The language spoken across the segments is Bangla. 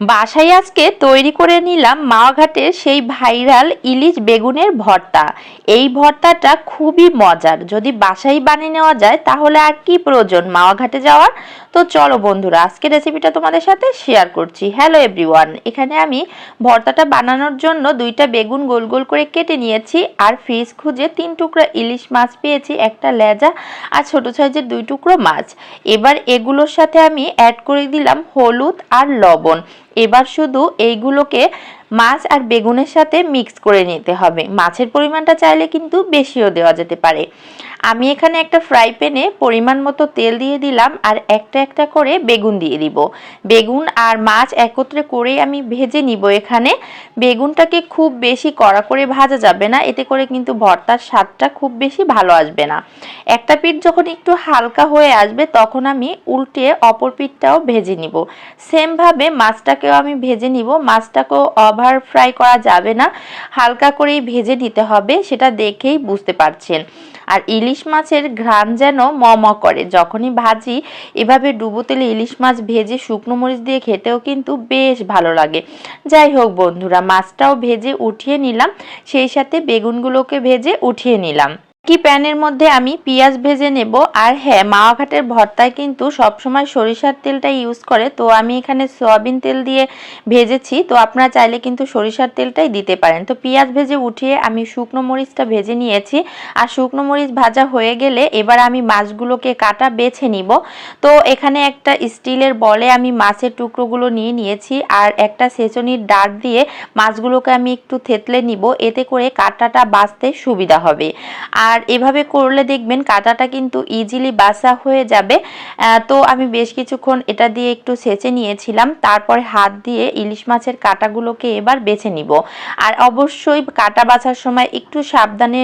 বাসায় আজকে তৈরি করে নিলাম মাওয়া সেই ভাইরাল ইলিশ বেগুনের ভর্তা। এই ভর্তাটা খুবই মজার, যদি বাসায় বানিয়ে নেওয়া যায় তাহলে আর কি প্রয়োজন মাওয়া যাওয়ার। তো চলো বন্ধুরা, আজকে রেসিপিটা তোমাদের সাথে শেয়ার করছি। হ্যালো এভরিওয়ান, এখানে আমি ভর্তাটা বানানোর জন্য দুইটা বেগুন গোল গোল করে কেটে নিয়েছি, আর ফ্রিজ খুঁজে 3 টুকরা ইলিশ মাছ পেয়েছি, একটা লেজা আর ছোট সাইজের 2 টুকরো মাছ। এবার এগুলোর সাথে আমি অ্যাড করে দিলাম হলুদ আর লবণ। এবার শুধু এইগুলোকে মাছ আর বেগুনের সাথে মিক্স করে নিতে হবে। মাছের পরিমাণটা চাইলে কিন্তু বেশিও দেওয়া যেতে পারে। আমি এখানে একটা ফ্রাই প্যানে পরিমাণ মতো তেল দিয়ে দিলাম, আর একটা একটা করে বেগুন দিয়ে দিব। বেগুন আর মাছ একত্রে করেই আমি ভেজে নিব। এখানে বেগুনটাকে খুব বেশি কড়া করে ভাজা যাবে না, এতে করে কিন্তু ভর্তার স্বাদটা খুব বেশি ভালো আসবে না। একটা পিঠ যখন একটু হালকা হয়ে আসবে তখন আমি উল্টে অপর পিঠটাও ভেজে নিব। সেমভাবে মাছটাকেও আমি ভেজে নিব। মাছটাকেও ওভার ফ্রাই করা যাবে না, হালকা করেই ভেজে নিতে হবে, সেটা দেখেই বুঝতে পারছেন। আর ইলিশ মাছের ঘ্রাণ যেন ম করে যখনই ভাজি। এভাবে ডুবো তেলে ইলিশ মাছ ভেজে শুকনো মরিচ দিয়ে খেতেও কিন্তু বেশ ভালো লাগে। যাই হোক বন্ধুরা, মাছটাও ভেজে উঠিয়ে নিলাম, সেই সাথে বেগুনগুলোকে ভেজে উঠিয়ে নিলাম। কি প্যানের মধ্যে আমি পেঁয়াজ ভেজে নেব। আর হ্যাঁ, মাওয়া ঘাটের ভর্তায় কিন্তু সবসময় সরিষার তেলটা ইউজ করে, তো আমি এখানে সয়াবিন তেল দিয়ে ভেজেছি, তো আপনারা চাইলে কিন্তু সরিষার তেলটাই দিতে পারেন। তো পেঁয়াজ ভেজে উঠিয়ে আমি শুকনো মরিচটা ভেজে নিয়েছি, আর শুকনো মরিচ ভাজা হয়ে গেলে এবার আমি মাছগুলোকে কাটা বেছে নিব। তো এখানে একটা স্টিলের বলে আমি মাছের টুকরোগুলো নিয়ে নিয়েছি, আর একটা ছেঁচনির ডাঁট দিয়ে মাছগুলোকে আমি একটু থেতলে নিব, এতে করে কাটাটা বাছতে সুবিধা হবে। আর এভাবে করলে দেখবেন কাঁটাটা কিন্তু ইজিলি বাছা হয়ে যাবে। তো আমি বেশ কিছুক্ষণ এটা দিয়ে একটু ছেঁচে নিয়েছিলাম, তারপরে হাত দিয়ে ইলিশ মাছের কাঁটাগুলোকে এবার বেছে নিব। আর অবশ্যই কাঁটা বাছার সময় একটু সাবধানে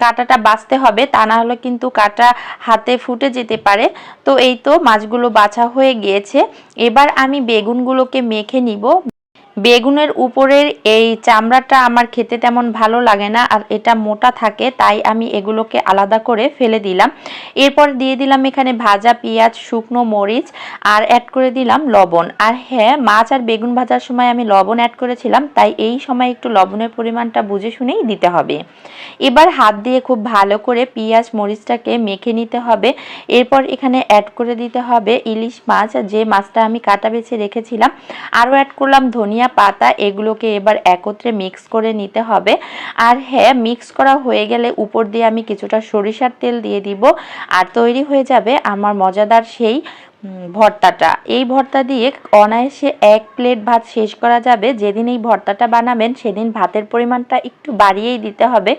কাঁটাটা বাছতে হবে, তা না হলে কিন্তু কাঁটা হাতে ফুটে যেতে পারে। তো এই তো মাছগুলো বাছা হয়ে গিয়েছে, এবার আমি বেগুনগুলোকে মেখে নিব। বেগুনের উপরের এই চামড়াটা আমার খেতে তেমন ভালো লাগে না, আর এটা মোটা থাকে, তাই আমি এগুলোকে আলাদা করে ফেলে দিলাম। এরপর দিয়ে দিলাম এখানে ভাজা পেঁয়াজ, শুকনো মরিচ, আর অ্যাড করে দিলাম লবণ। আর হ্যাঁ, মাছ আর বেগুন ভাজার সময় আমি লবণ অ্যাড করেছিলাম, তাই এই সময় একটু লবণের পরিমাণটা বুঝে শুনেই দিতে হবে। এবার হাত দিয়ে খুব ভালো করে পেঁয়াজ মরিচটাকে মেখে নিতে হবে। এরপর এখানে অ্যাড করে দিতে হবে ইলিশ মাছ, যে মাছটা আমি কাটা বেছে রেখেছিলাম। আরও অ্যাড করলাম ধনিয়া পাতা। এগুলোকে এবার একত্রে মিক্স করে নিতে হবে। আর হ্যাঁ, মিক্স করা হয়ে গেলে উপর দিয়ে আমি কিছুটা সরিষার তেল দিয়ে দিব, আর তৈরি হয়ে যাবে আমার মজাদার সেই ভর্তাটা। এই ভর্তা দিয়ে অনায়াসে 1 প্লেট ভাত শেষ করা যাবে। যেদিন এই ভর্তাটা বানাবেন সেদিন ভাতের পরিমাণটা একটু বাড়িয়েই দিতে হবে।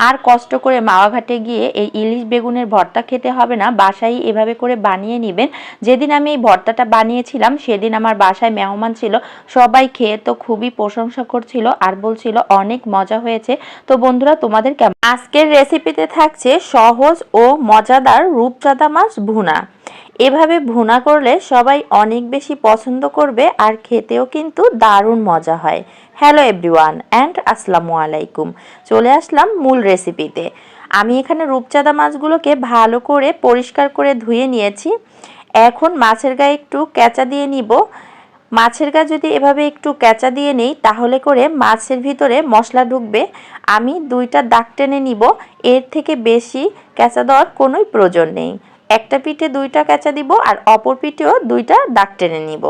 আর কষ্ট করে মাওয়া ঘাটে গিয়ে এই ইলিশ বেগুনের ভর্তা খেতে হবে না, বাসায় এভাবে করে বানিয়ে নেবেন। যেদিন আমি এই ভর্তাটা বানিয়েছিলাম সেদিন আমার বাসায় মেহমান ছিল, সবাই খেয়ে তো খুবই প্রশংসা করছিল আর বলছিল অনেক মজা হয়েছে। তো বন্ধুরা, তোমাদের কেমন? আজকের রেসিপিতে থাকছে সহজ ও মজাদার রূপচাঁদা মাছ ভুনা। এভাবে ভুনা করলে সবাই অনেক বেশি পছন্দ করবে, আর খেতেও কিন্তু দারুণ মজা হয়। হ্যালো এভরিওয়ান অ্যান্ড আসসালামু আলাইকুম। চলে আসলাম মূল রেসিপিতে। আমি এখানে রূপচাঁদা মাছগুলোকে ভালো করে পরিষ্কার করে ধুয়ে নিয়েছি। এখন মাছের গায়ে একটু কেঁচা দিয়ে নিব। মাছের গায়ে যদি এভাবে একটু কেঁচা দিয়ে নেই তাহলে করে মাছের ভিতরে মশলা ঢুকবে। আমি 2টা দাগ টেনে নিব, এর থেকে বেশি কেঁচা দেওয়ার কোনোই প্রয়োজন নেই। একটা পিঠে 2টা কেঁচা দিব, আর অপর পিঠেও 2টা দাগ টেনে নিব।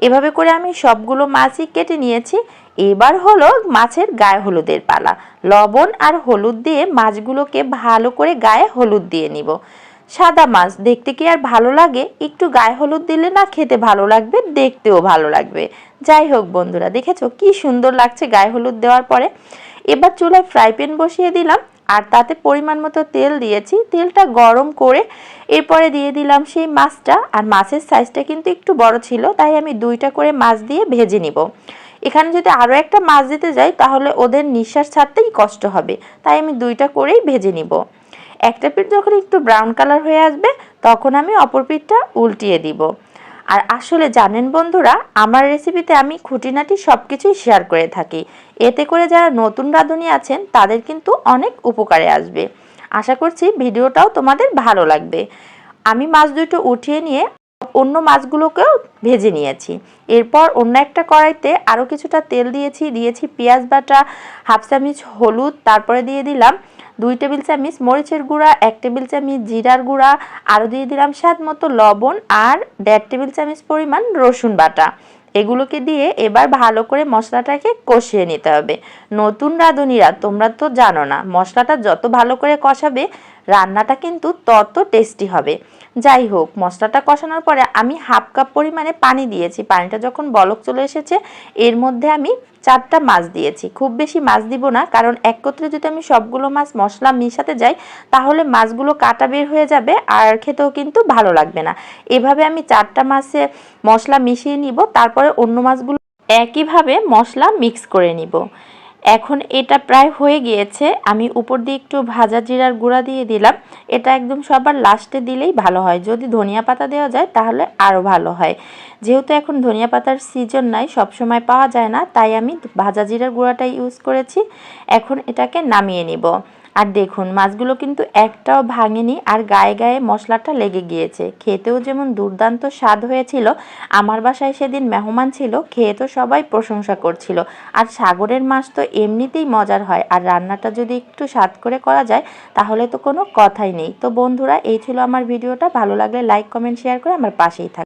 এভাবে করে আমি সবগুলো মাছই কেটে নিয়েছি। এবার হলো মাছের গায়ে হলুদের পালা। লবণ আর হলুদ দিয়ে মাছগুলোকে ভালো করে গায়ে হলুদ দিয়ে নিব। সাদা মাছ দেখতে কি আর ভালো লাগে? একটু গায়ে হলুদ দিলে না খেতে ভালো লাগবে, দেখতেও ভালো লাগবে। যাই হোক বন্ধুরা, দেখেছো কি সুন্দর লাগছে গায়ে হলুদ দেওয়ার পরে। এবার চুলায় ফ্রাই প্যান বসিয়ে দিলাম, আর তাতে পরিমাণ মতো তেল দিয়েছি। তেলটা গরম করে এরপরে দিয়ে দিলাম সেই মাছটা। আর মাছের সাইজটা কিন্তু একটু বড় ছিল, তাই আমি 2টা করে মাছ দিয়ে ভেজে নিব। এখানে যদি আরও একটা মাছ দিতে যাই তাহলে ওদের নিঃশ্বাস ছাড়তেই কষ্ট হবে, তাই আমি 2টা করেই ভেজে নিব। একটা পিঠ যখন একটু ব্রাউন কালার হয়ে আসবে তখন আমি অপর পিঠটা উল্টিয়ে দিব। আর আসলে জানেন বন্ধুরা, আমার রেসিপিতে আমি খুঁটিনাটি সব কিছুই শেয়ার করে থাকি, এতে করে যারা নতুন রাঁধুনি আছেন তাদের কিন্তু অনেক উপকারে আসবে। আশা করছি ভিডিওটাও তোমাদের ভালো লাগবে। আমি মাছ দুটো উঠিয়ে নিয়ে অন্য মাছগুলোকেও ভেজে নিয়েছি। এরপর অন্য একটা কড়াইতে আরও কিছুটা তেল দিয়েছি পেঁয়াজ বাটা, হাফ চামচ হলুদ, তারপরে দিয়ে দিলাম 2 টেবিল চামচ মরিচের গুঁড়া, 1 টেবিল চামচ জিরার গুঁড়া, আরও দিয়ে দিলাম স্বাদ মতো লবণ আর 1.5 টেবিল চামচ পরিমাণ রসুন বাটা। এগুলোকে দিয়ে এবার ভালো করে মশলাটাকে কষিয়ে নিতে হবে। নতুন রাঁধুনিরা তোমরা তো জানো না, মশলাটা যত ভালো করে কষাবে রান্নাটা কিন্তু তত টেস্টি হবে। যাই হোক, মশলাটা কষানোর পরে আমি হাফ কাপ পরিমাণে পানি দিয়েছি। পানিটা যখন বলক চলে এসেছে এর মধ্যে আমি 4টা মাছ দিয়েছি। খুব বেশি মাছ দিব না, কারণ একত্রে যদি আমি সবগুলো মাছ মশলা মিশাতে যাই তাহলে মাছগুলো কাটা বের হয়ে যাবে আর খেতেও কিন্তু ভালো লাগবে না। এভাবে আমি 4টা মাছে মশলা মিশিয়ে নিব, তারপরে অন্য মাছগুলো একইভাবে মশলা মিক্স করে নিব। এখন এটা প্রায় হয়ে গিয়েছে, আমি উপর দিয়ে একটু ভাজা জিরার গুঁড়া দিয়ে দিলাম। এটা একদম সবার লাস্টে দিলেই ভালো হয়, যদি ধনিয়া পাতা দেওয়া যায় তাহলে আরও ভালো হয়। যেহেতু এখন ধনিয়া পাতার সিজন নাই, সবসময় পাওয়া যায় না, তাই আমি ভাজা জিরার গুঁড়াটাই ইউজ করেছি। এখন এটাকে নামিয়ে নিব। আর দেখুন মাছগুলো কিন্তু একটাও ভাঙেনি আর গায়ে গায়ে মশলাটা লেগে গিয়েছে। খেতেও যেমন দুর্দান্ত স্বাদ হয়েছিল। আমার বাসায় সেদিন মেহমান ছিল, খেয়ে তো সবাই প্রশংসা করছিল। আর সাগরের মাছ তো এমনিতেই মজার হয়, আর রান্নাটা যদি একটু স্বাদ করে করা যায় তাহলে তো কোনো কথাই নেই। তো বন্ধুরা, এই ছিল আমার ভিডিওটা। ভালো লাগলে লাইক, কমেন্ট, শেয়ার করে আমার পাশেই থাকুন।